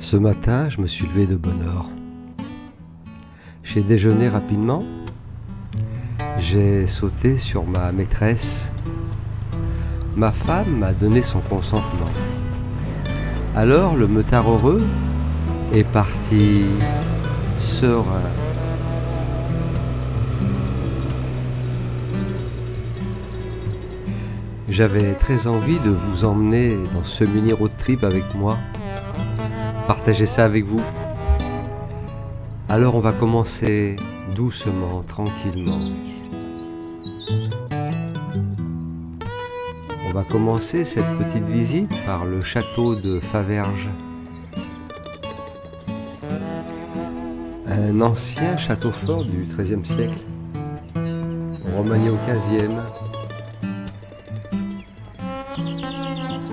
Ce matin, je me suis levé de bonne heure. J'ai déjeuné rapidement. J'ai sauté sur ma maîtresse. Ma femme m'a donné son consentement. Alors le meutard heureux est parti serein. J'avais très envie de vous emmener dans ce mini road trip avec moi, partager ça avec vous. Alors on va commencer doucement, tranquillement. On va commencer cette petite visite par le château de Faverges. Un ancien château fort du XIIIe siècle, remanié au XVe,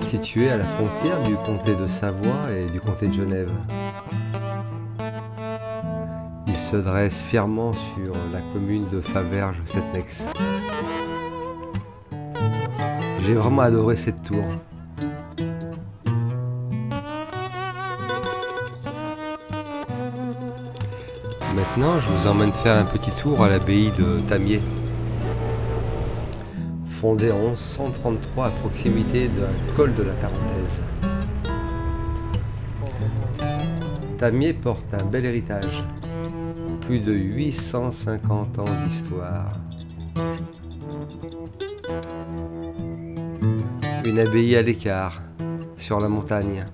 situé à la frontière du comté de Savoie et du comté de Genève. Il se dresse fièrement sur la commune de Faverges-Setnex. J'ai vraiment adoré cette tour. Maintenant, je vous emmène faire un petit tour à l'abbaye de Tamiers. Fondée en 1133 à proximité d'un col de la Tarentaise. Tamiers porte un bel héritage. Plus de 850 ans d'histoire. Une abbaye à l'écart, sur la montagne.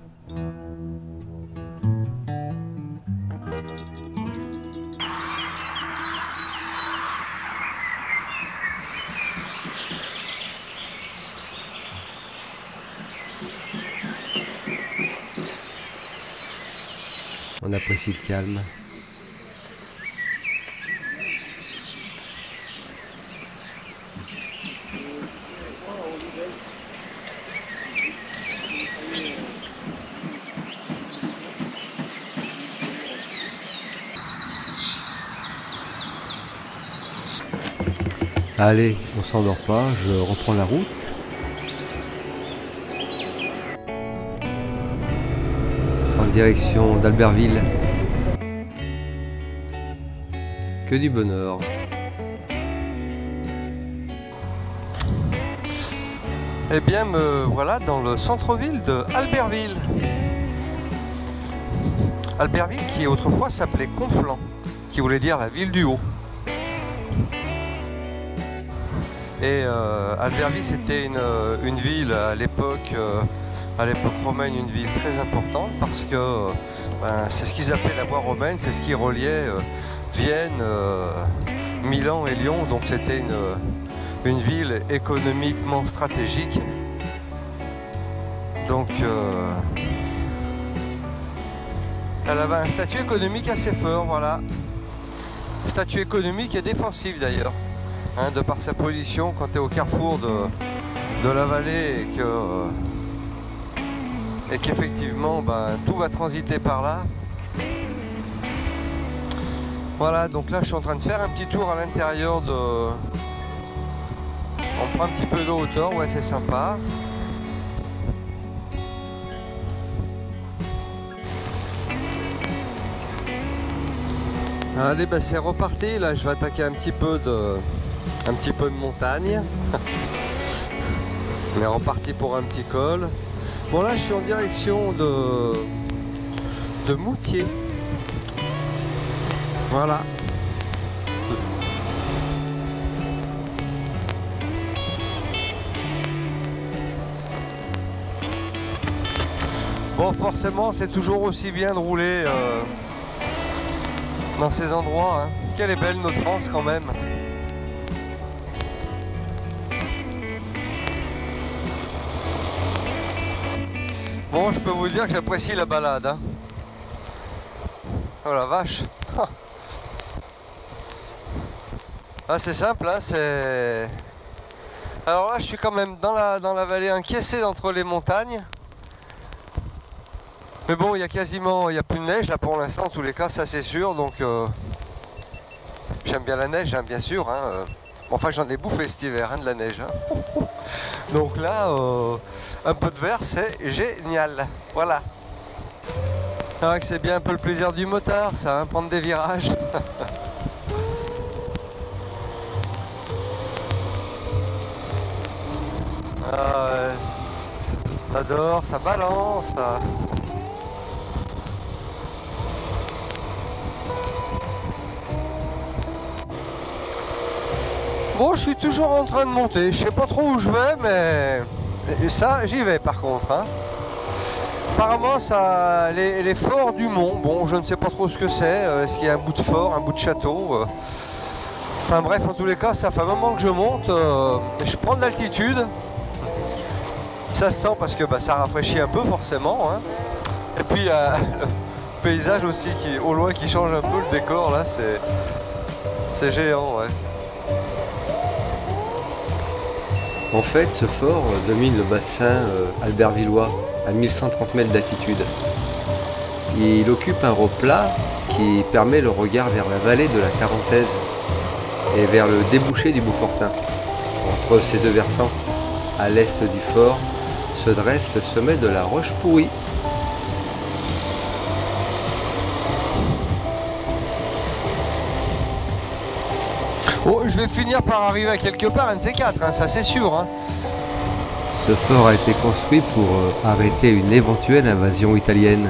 On apprécie le calme. Allez, on s'endort pas, je reprends la route. En direction d'Albertville. Que du bonheur. Eh bien, me voilà dans le centre-ville de Albertville. Albertville qui autrefois s'appelait Conflans, qui voulait dire la ville du haut. Et Albertville, c'était une ville à l'époque romaine, une ville très importante parce que c'est ce qu'ils appelaient la voie romaine, c'est ce qui reliait Vienne, Milan et Lyon. Donc c'était une ville économiquement stratégique. Donc elle avait un statut économique assez fort, voilà. Statut économique et défensif d'ailleurs. De par sa position quand tu es au carrefour de la vallée et qu'effectivement tout va transiter par là. Voilà, donc là je suis en train de faire un petit tour à l'intérieur de... On prend un petit peu de hauteur, ouais, c'est sympa. Allez, c'est reparti, là je vais attaquer un petit peu de montagne. On est reparti pour un petit col. Bon, là je suis en direction de Moutier. Voilà. Bon, forcément c'est toujours aussi bien de rouler dans ces endroits. Quelle est belle notre France quand même. Bon, je peux vous dire que j'apprécie la balade. Oh la vache. Ah, c'est simple, c'est... Alors là, je suis quand même dans la vallée encaissée entre les montagnes. Mais bon, il y a plus de neige là pour l'instant, en tous les cas, ça c'est sûr. Donc, j'aime bien la neige, bien sûr. Enfin, j'en ai bouffé cet hiver, de la neige. Donc là, un peu de verre, c'est génial. Voilà. C'est vrai que c'est bien un peu le plaisir du motard, ça, hein, prendre des virages. Ah ouais. J'adore, ça balance. Ça. Bon, je suis toujours en train de monter. Je sais pas trop où je vais, mais ça, j'y vais par contre. Hein. Apparemment, ça, les forts du Mont. Bon, je ne sais pas trop ce que c'est. Est-ce qu'il y a un bout de fort, un bout de château Enfin bref, en tous les cas, ça fait un moment que je monte. Je prends de l'altitude. Ça se sent parce que bah, ça rafraîchit un peu forcément. Hein. Et puis le paysage aussi qui, au loin qui change un peu le décor là, c'est géant. Ouais. En fait, ce fort domine le bassin albervillois à 1130 mètres d'altitude. Il occupe un replat qui permet le regard vers la vallée de la Tarentaise et vers le débouché du Beaufortin. Entre ces deux versants, à l'est du fort, se dresse le sommet de la Roche-Pourrie. Oh, je vais finir par arriver à quelque part, un de ces quatre, hein, ça c'est sûr. Hein. Ce fort a été construit pour arrêter une éventuelle invasion italienne.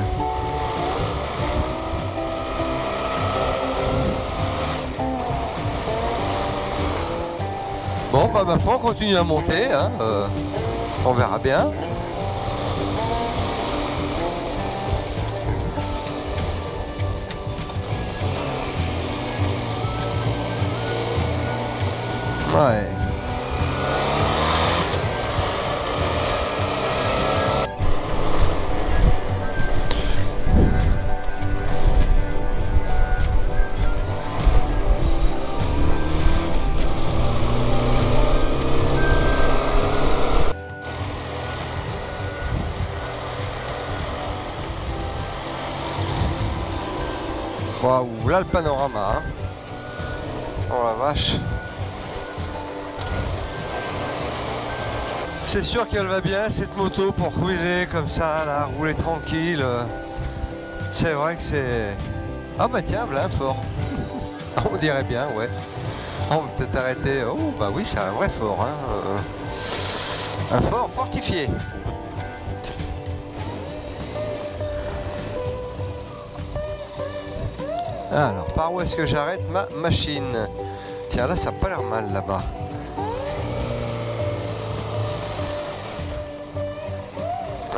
Bon, bah ma foi, on continue à monter, hein, on verra bien. Ouais. Waouh, là le panorama, hein. Oh la vache. C'est sûr qu'elle va bien cette moto pour cruiser comme ça, là, rouler tranquille. C'est vrai que c'est... Ah bah tiens, voilà un fort. On dirait bien, ouais. On va peut-être arrêter. Oh bah oui, c'est un vrai fort, hein. Un fort fortifié. Alors, par où est-ce que j'arrête ma machine? Tiens, là, ça n'a pas l'air mal, là-bas.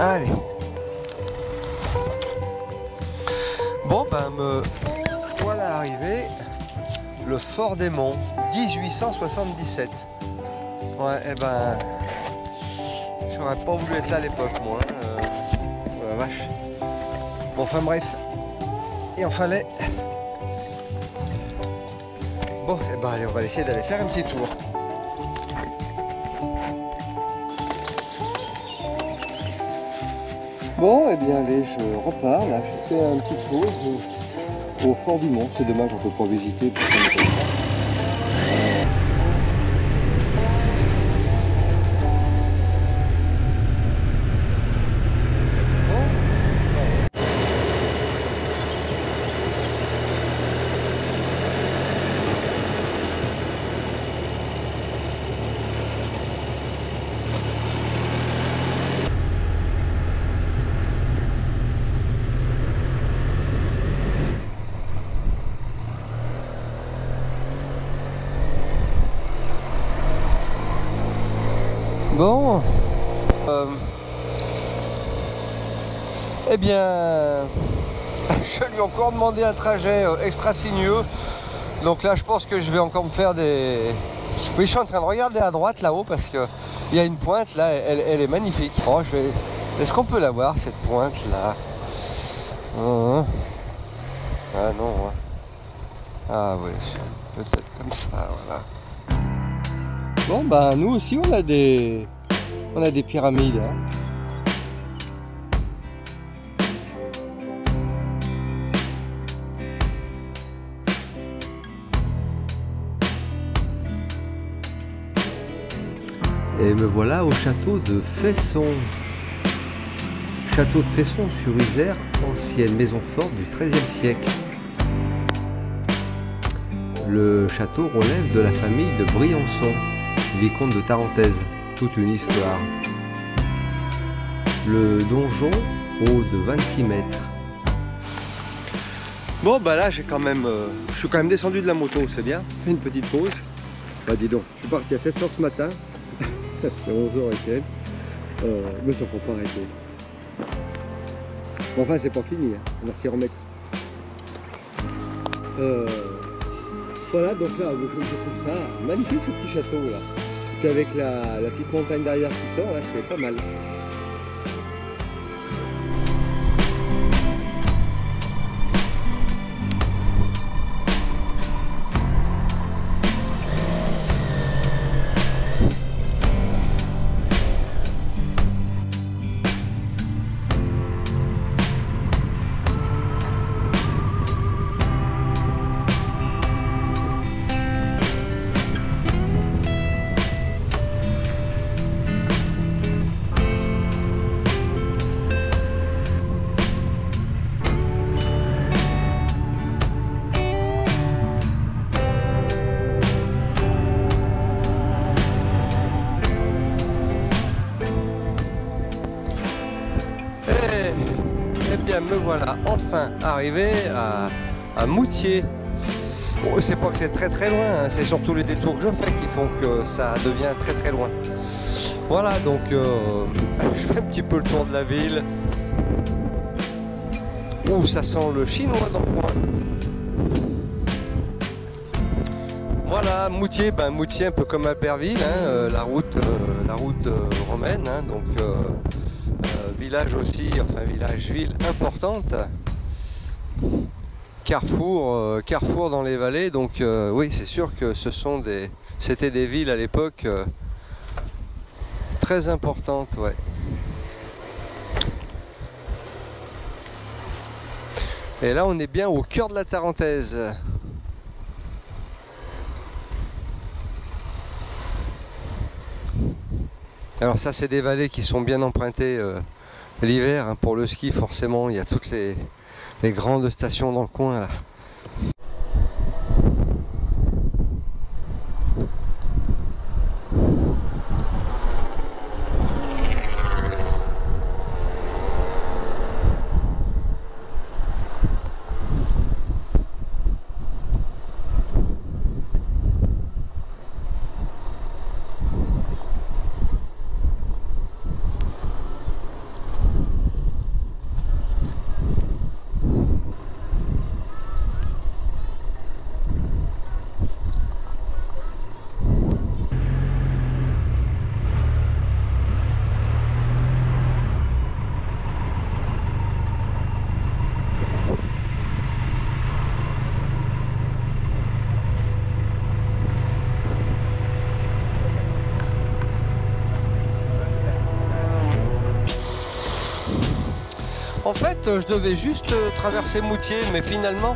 Allez. Bon, ben, me voilà arrivé. Le Fort des Monts, 1877. Ouais, eh ben... J'aurais pas voulu être là à l'époque, moi. Oh la vache. Bon, enfin bref. Il en fallait... Bon, eh ben allez, on va essayer d'aller faire un petit tour. Bon, eh bien allez, je repars là, je fais un petit tour au Fort du Mont. C'est dommage, on ne peut pas visiter pour ça ne peut pas. Bon, eh bien, je lui ai encore demandé un trajet extra sinueux. Donc là, je pense que je vais encore me faire des... Oui, je suis en train de regarder à droite là-haut parce qu'il y a une pointe là, elle est magnifique. Oh, je vais... Est-ce qu'on peut la voir, cette pointe là? Ah non. Ah oui, peut-être comme ça, voilà. Bon bah nous aussi on a des pyramides. Hein. Et me voilà au château de Fesson. Château de Fesson-sur-Isère, ancienne maison forte du XIIIe siècle. Le château relève de la famille de Briançon, vicomte de Tarentaise. Toute une histoire. Le donjon, haut de 26 mètres. Bon bah là je suis quand même descendu de la moto, c'est bien. Fait une petite pause. Bah dis donc, je suis parti à 7h ce matin. C'est 11h et quelques. Mais ça ne faut pas arrêter. Bon, enfin c'est pas fini, hein. On va s'y remettre. Voilà, donc là je trouve ça magnifique ce petit château là. Et puis avec la petite montagne derrière qui sort, là c'est pas mal. Eh bien me voilà enfin arrivé à Moutier. Bon, c'est pas que c'est très très loin, hein. C'est surtout les détours que je fais qui font que ça devient très très loin. Voilà, donc je fais un petit peu le tour de la ville. Ouh, ça sent le chinois dans le coin. Voilà, Moutier, Moutier un peu comme Albertville, hein, la route romaine, hein, donc village aussi, enfin village-ville importante. Carrefour dans les vallées, donc oui c'est sûr que c'était des villes à l'époque très importantes, ouais. Et là on est bien au cœur de la Tarentaise. Alors ça c'est des vallées qui sont bien empruntées l'hiver, hein, pour le ski forcément, il y a toutes les grandes stations dans le coin là. En fait, je devais juste traverser Moutier, mais finalement,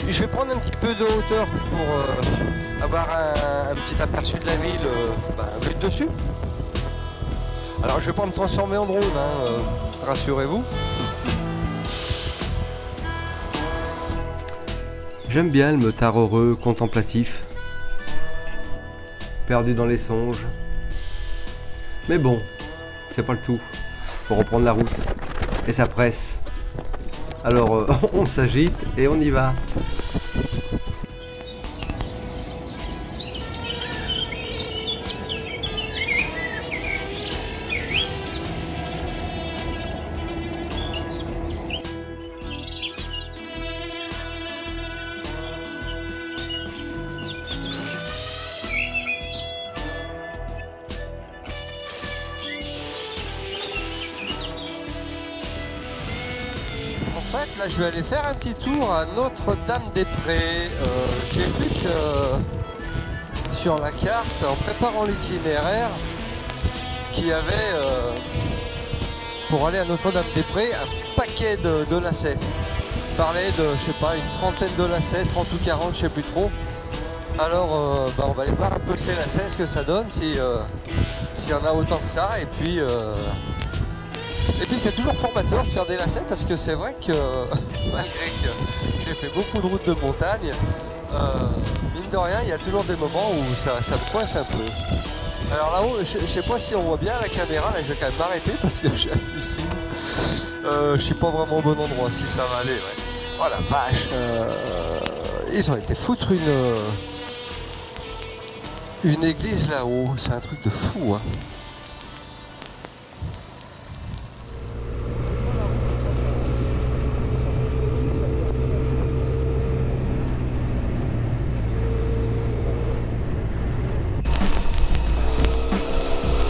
je vais prendre un petit peu de hauteur pour avoir un petit aperçu de la ville, vue de dessus. Alors, je vais pas me transformer en drone, hein, rassurez-vous. J'aime bien le motard heureux, contemplatif, perdu dans les songes. Mais bon, c'est pas le tout. Faut reprendre la route. Et ça presse. Alors on s'agite et on y va. En fait, là, je vais aller faire un petit tour à Notre-Dame-des-Prés. J'ai vu que sur la carte, en préparant l'itinéraire, qu'il y avait, pour aller à Notre-Dame-des-Prés, un paquet de lacets. Il parlait de, je sais pas, une trentaine de lacets, 30 ou 40, je sais plus trop. Alors, on va aller voir un peu ces lacets, ce que ça donne, s'il y en a autant que ça, et puis Et puis c'est toujours formateur de faire des lacets parce que c'est vrai que malgré que j'ai fait beaucoup de routes de montagne, mine de rien il y a toujours des moments où ça me coince un peu. Alors là-haut, je sais pas si on voit bien la caméra, là je vais quand même m'arrêter parce que j'hallucine. Je suis pas vraiment au bon endroit, si ça va aller, ouais. Oh la vache, ils ont été foutre une église là-haut, c'est un truc de fou, hein.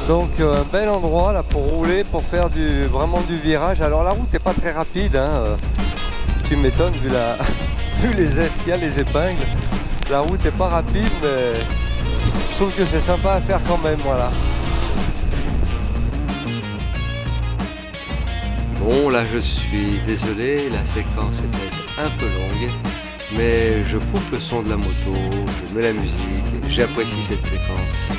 Donc un bel endroit là pour rouler, pour faire vraiment du virage. Alors la route n'est pas très rapide, hein. Tu m'étonnes vu, vu les aises qu'il y a, les épingles. La route n'est pas rapide, mais je trouve que c'est sympa à faire quand même, voilà. Bon, là je suis désolé, la séquence est peut-être un peu longue, mais je coupe le son de la moto, je mets la musique, j'apprécie cette séquence.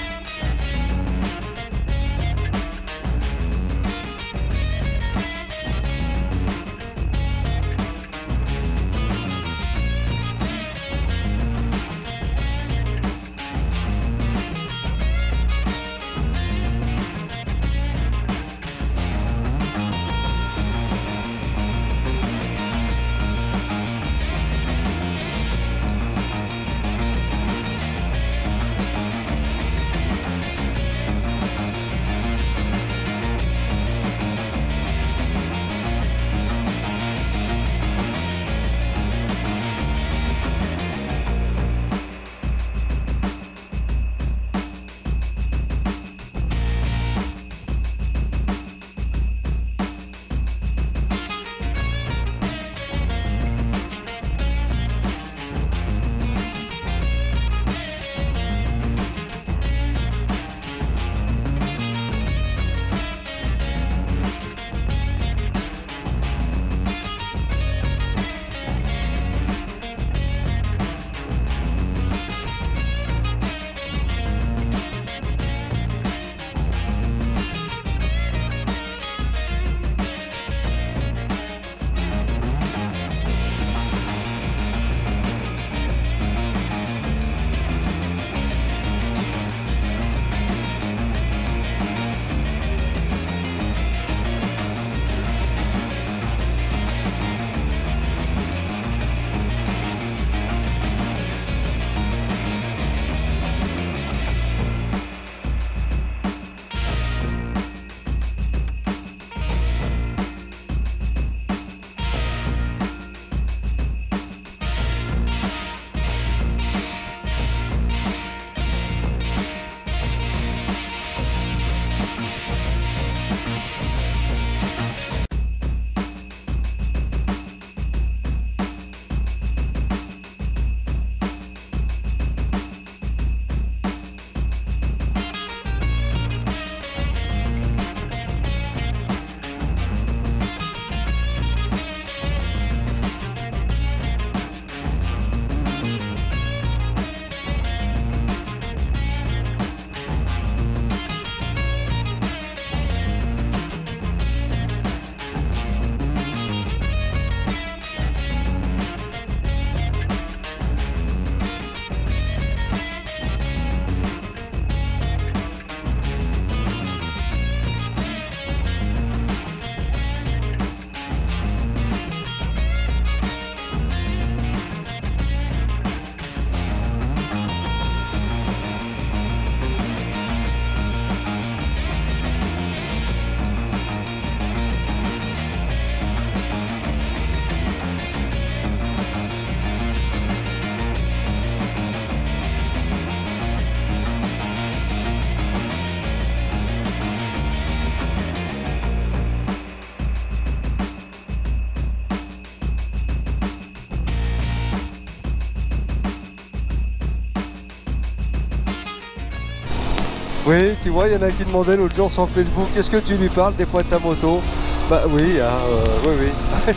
Oui, tu vois, il y en a qui demandaient l'autre jour sur Facebook, est-ce que tu lui parles des fois de ta moto? Bah oui, hein, oui,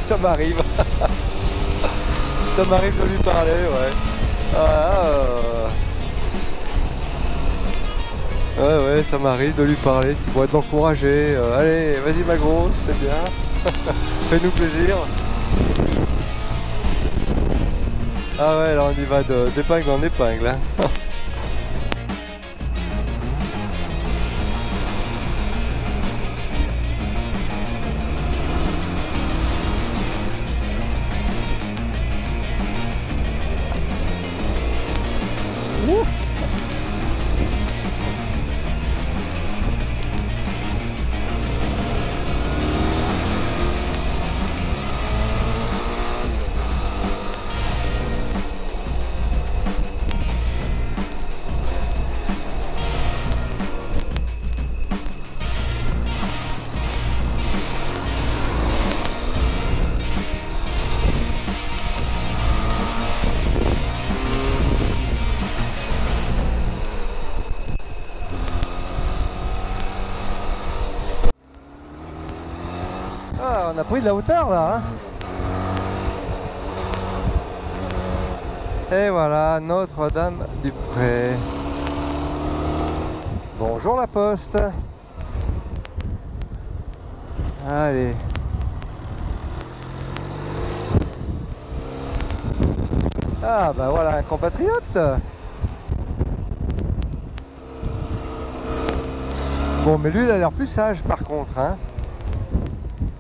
ça m'arrive. Ça m'arrive de lui parler, ouais. Voilà, Ouais, ça m'arrive de lui parler, tu pourrais t'encourager. Allez, vas-y ma grosse, c'est bien. Fais-nous plaisir. Ah ouais, là on y va d'épingle en épingle. Hein. Ah, on a pris de la hauteur là. Hein. Et voilà, Notre-Dame-du-Pré. Bonjour la poste. Allez. Ah bah voilà un compatriote. Bon mais lui il a l'air plus sage par contre hein.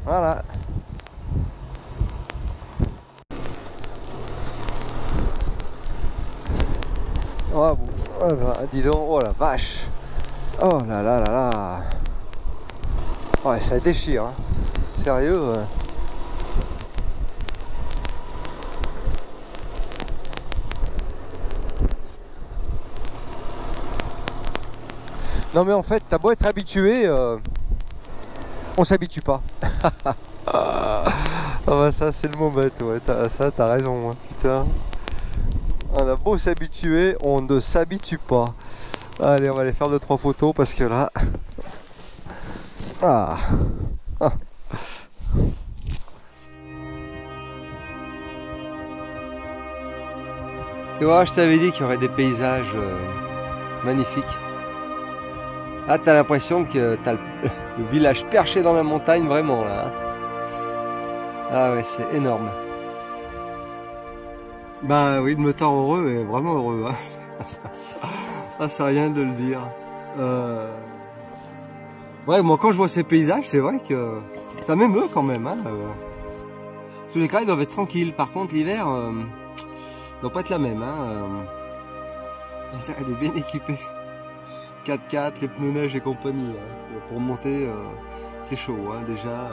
Voilà. Oh, bon. Bah, dis donc, oh la vache. Oh là là là là. Ouais, ça déchire. Hein. Sérieux. Non mais en fait, t'as beau être habitué, on s'habitue pas. Ah bah ça c'est le mot bête, ouais, t'as raison, hein, putain. On a beau s'habituer, on ne s'habitue pas. Allez, on va aller faire 2-3 photos parce que là... Ah. Ah. Tu vois, je t'avais dit qu'il y aurait des paysages magnifiques. Là, t'as l'impression que t'as le village perché dans la montagne, vraiment, là. Hein. Ah ouais, c'est énorme. Bah oui, de me tard heureux, et vraiment heureux. Hein. Ah, c'est rien de le dire. Ouais, moi quand je vois ces paysages, c'est vrai que ça m'émeut quand même. Hein. Tous les cas, ils doivent être tranquilles. Par contre, l'hiver, ne doit pas être la même. Hein. Elle est bien équipée. 4x4, les pneus neige et compagnie. Hein. Pour monter, c'est chaud. Hein. Déjà,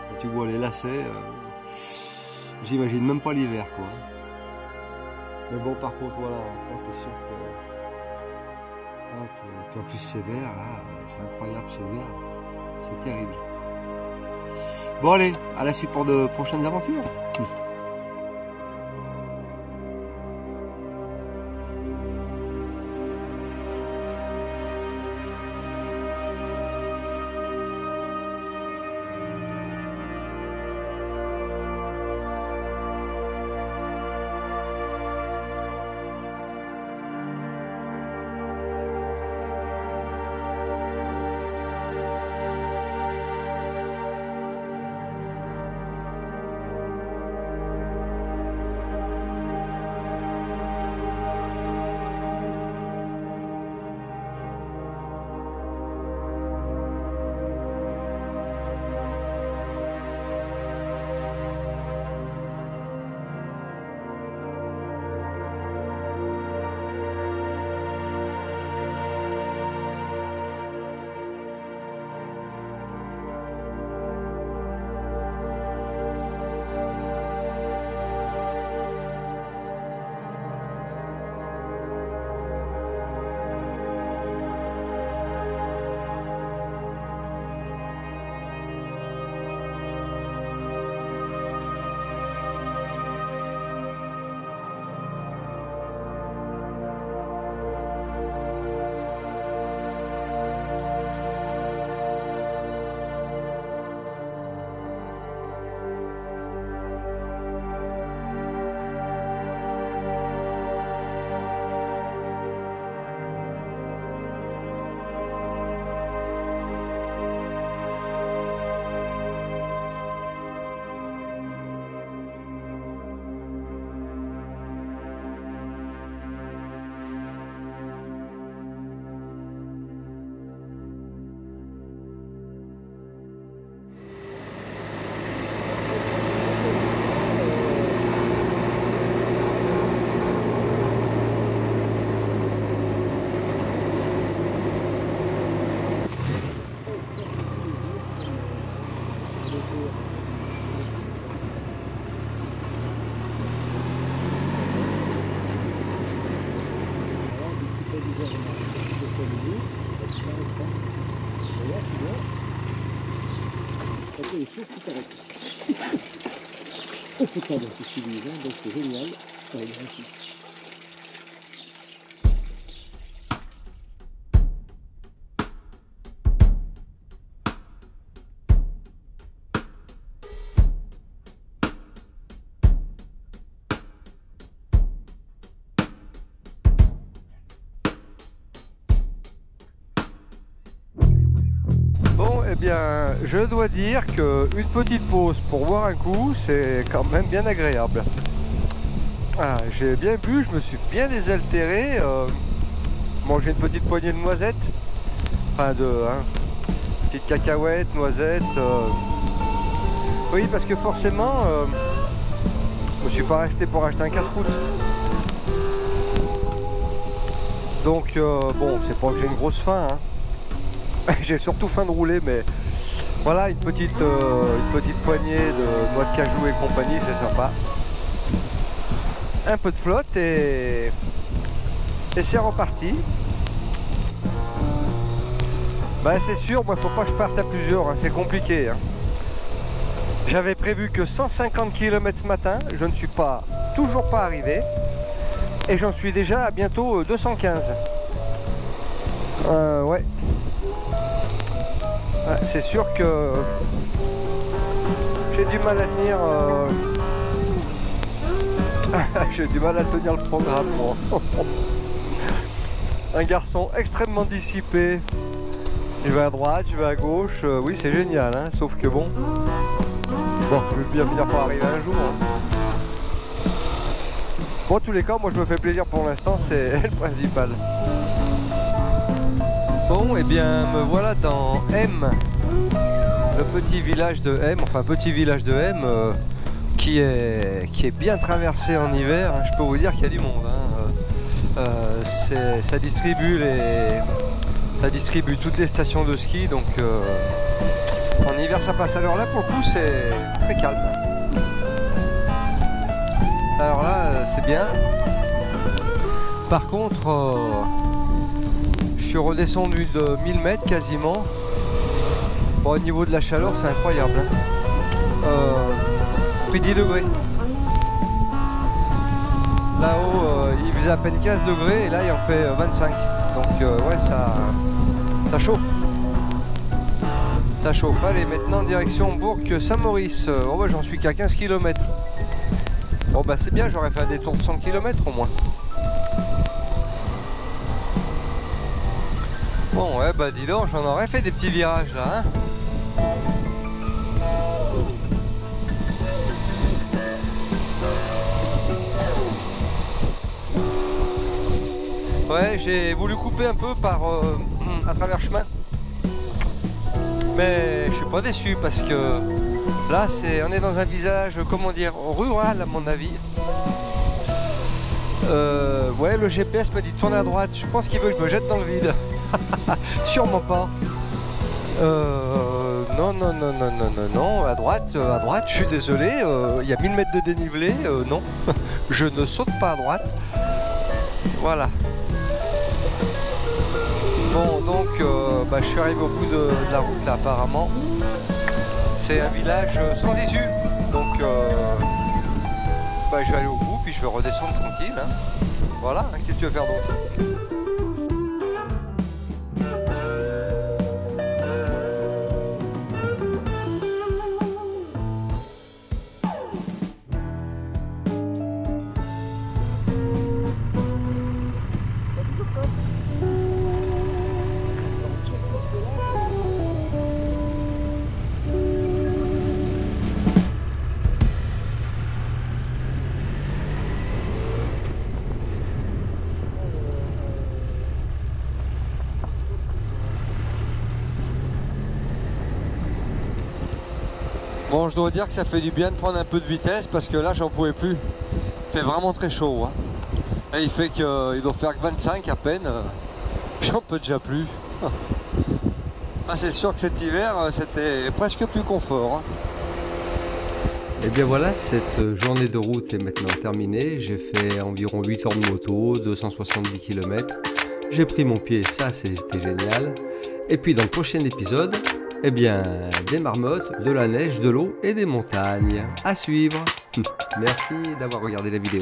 quand tu vois les lacets, j'imagine même pas l'hiver, quoi. Mais bon, par contre, voilà, c'est sûr que... Là, puis en plus, c'est vert, là, c'est incroyable, ce vert. C'est terrible. Bon, allez, à la suite pour de prochaines aventures. les sources, tu t'arrêtes. Au potable qui s'utilise, donc c'est génial. Ouais, merci. Bon, eh bien, je dois dire qu'une petite pause pour boire un coup, c'est quand même bien agréable. Ah, j'ai bien bu, je me suis bien désaltéré. Mangé une petite poignée de noisettes. Enfin, petite cacahuète, noisettes. Oui, parce que forcément, je me suis pas resté pour acheter un casse-croûte. Donc, bon, c'est pas que j'ai une grosse faim, hein. J'ai surtout faim de rouler, mais voilà, une petite poignée de noix de cajou et compagnie, c'est sympa. Un peu de flotte et c'est reparti. Bah c'est sûr, moi faut pas que je parte à plusieurs, hein, c'est compliqué. Hein. J'avais prévu que 150 km ce matin, je ne suis toujours pas arrivé. Et j'en suis déjà à bientôt 215. Ouais. C'est sûr que j'ai du mal à tenir j'ai du mal à tenir le programme, moi. Un garçon extrêmement dissipé. Je vais à droite, je vais à gauche, oui c'est génial, hein, sauf que bon, je vais bien finir par arriver un jour. Hein. Bon, en tous les cas, moi je me fais plaisir pour l'instant, c'est le principal. Bon, et bien me voilà dans M, le petit village de M, enfin petit village de M qui est bien traversé en hiver. Je peux vous dire qu'il y a du monde. Hein. Ça distribue toutes les stations de ski, donc en hiver ça passe. Alors là pour le coup c'est très calme. Alors là c'est bien. Par contre, je suis redescendu de 1000 mètres quasiment. Bon, au niveau de la chaleur, c'est incroyable. Hein. Pris 10 degrés. Là-haut, il faisait à peine 15 degrés et là, il en fait 25. Donc, ouais, ça chauffe. Ça chauffe. Allez, maintenant, direction Bourg-Saint-Maurice. Oh, bah, j'en suis qu'à 15 km. Bon, bah, c'est bien, j'aurais fait un détour de 100 km au moins. Bon, ouais, bah dis donc, j'en aurais fait des petits virages là, hein. Ouais, j'ai voulu couper un peu à travers chemin. Mais je suis pas déçu parce que là, on est dans un village, comment dire, rural à mon avis. Ouais, le GPS m'a dit de tourner à droite. Je pense qu'il veut que je me jette dans le vide. Sûrement pas. Non, à droite, je suis désolé, il y a 1000 mètres de dénivelé, non, je ne saute pas à droite. Voilà. Bon, donc, je suis arrivé au bout de la route là, apparemment. C'est un village sans issue, donc je vais aller au bout, puis je vais redescendre tranquille. Hein. Voilà, hein, qu'est-ce que tu veux faire d'autre ? Bon, je dois dire que ça fait du bien de prendre un peu de vitesse parce que là, j'en pouvais plus. Il fait vraiment très chaud. Hein. Et il fait qu'il doit faire que 25 à peine. J'en peux déjà plus. Ah, c'est sûr que cet hiver, c'était presque plus confort. Hein. Et bien voilà, cette journée de route est maintenant terminée. J'ai fait environ 8 heures de moto, 270 km. J'ai pris mon pied, ça c'était génial. Et puis dans le prochain épisode, Eh bien, des marmottes, de la neige, de l'eau et des montagnes. À suivre. Merci d'avoir regardé la vidéo.